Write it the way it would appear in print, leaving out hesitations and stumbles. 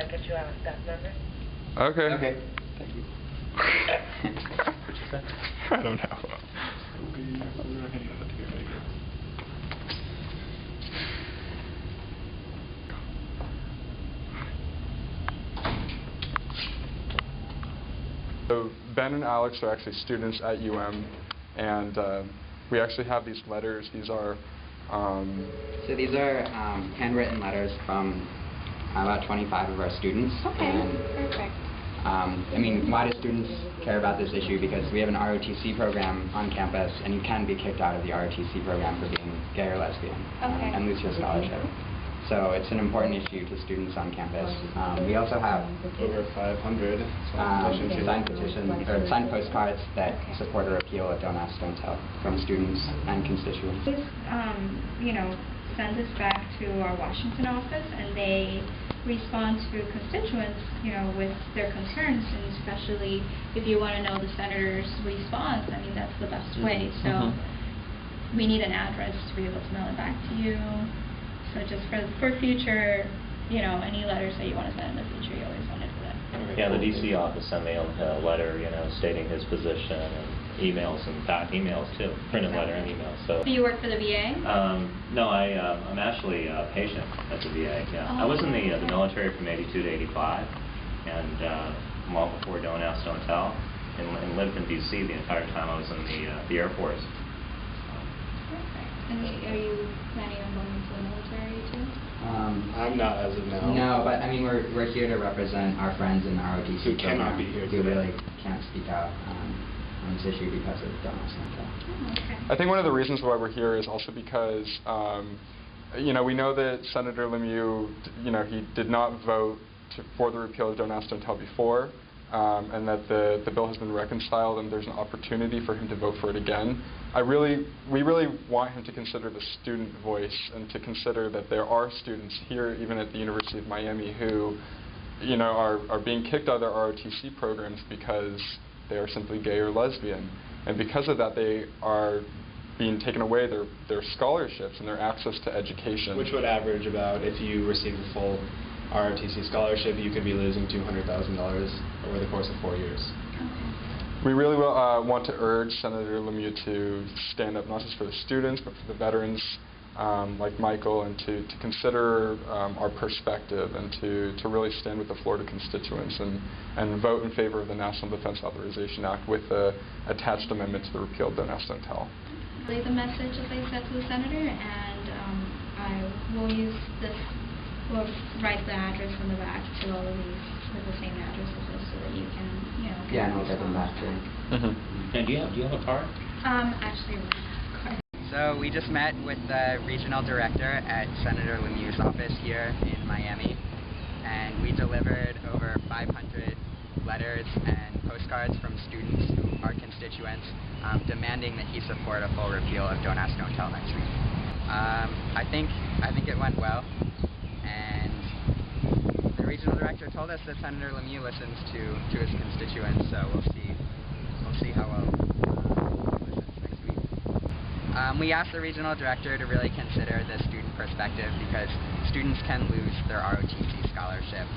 get you out, staff member. Okay. Okay. Thank you. What'd you say? I don't know. So Ben and Alex are actually students at UM, and we actually have these letters. These are So these are handwritten letters from about 25 of our students. Okay, And, perfect. I mean, why do students care about this issue? Because we have an ROTC program on campus, and you can be kicked out of the ROTC program for being gay or lesbian and lose your scholarship. So it's an important issue to students on campus. We also have over 500 signed postcards that support a repeal of Don't Ask, Don't Tell from students and constituents. Please, send this back to our Washington office, and they respond to constituents, with their concerns, and especially if you want to know the senator's response, I mean, that's the best way. So we need an address to be able to mail it back to you. So just for future, any letters that you want to send in the future, you always want to do that. Yeah, the DC office sent me a letter, stating his position, and emails, in fact, emails too, printed letter and emails. So. Do you work for the VA? No, I'm actually a patient at the VA. Yeah, I was in the military from '82 to '85, and long before Don't Ask, Don't Tell, and lived in DC the entire time I was in the Air Force. And are you planning on going into the military too? I'm not as of now. No, but I mean, we're here to represent our friends in the ROTC who cannot be here who today. really can't speak out on this issue because of Don't Ask, Don't Tell. Oh, okay. I think one of the reasons why we're here is also because, we know that Senator LeMieux, he did not vote for the repeal of Don't Ask, Don't Tell before, and that the bill has been reconciled and there's an opportunity for him to vote for it again. We really want him to consider the student voice and to consider that there are students here, even at the University of Miami, who are being kicked out of their ROTC programs because they are simply gay or lesbian. And because of that, they are being taken away their scholarships and their access to education. Which would average about, if you receive a full ROTC scholarship, you could be losing $200,000 over the course of 4 years. We really want to urge Senator LeMieux to stand up not just for the students, but for the veterans like Michael, and to consider our perspective, and to really stand with the Florida constituents and vote in favor of the National Defense Authorization Act with the attached amendment to the repeal of Don't Ask, Don't Tell. Relay the message as I said to the senator, and I will use this. We'll write the address on the back to all of these with the same addresses, so that you can, Yeah, and we'll get them back to you. And do you have a card? Actually, we have a card. So we just met with the regional director at Senator LeMieux's office here in Miami, and we delivered over 500 letters and postcards from students who are constituents demanding that he support a full repeal of Don't Ask, Don't Tell next week. I think it went well, and the regional director told us that Senator LeMieux listens to his constituents, so we'll see how well he listens next week. We asked the regional director to really consider the student perspective, because students can lose their ROTC scholarship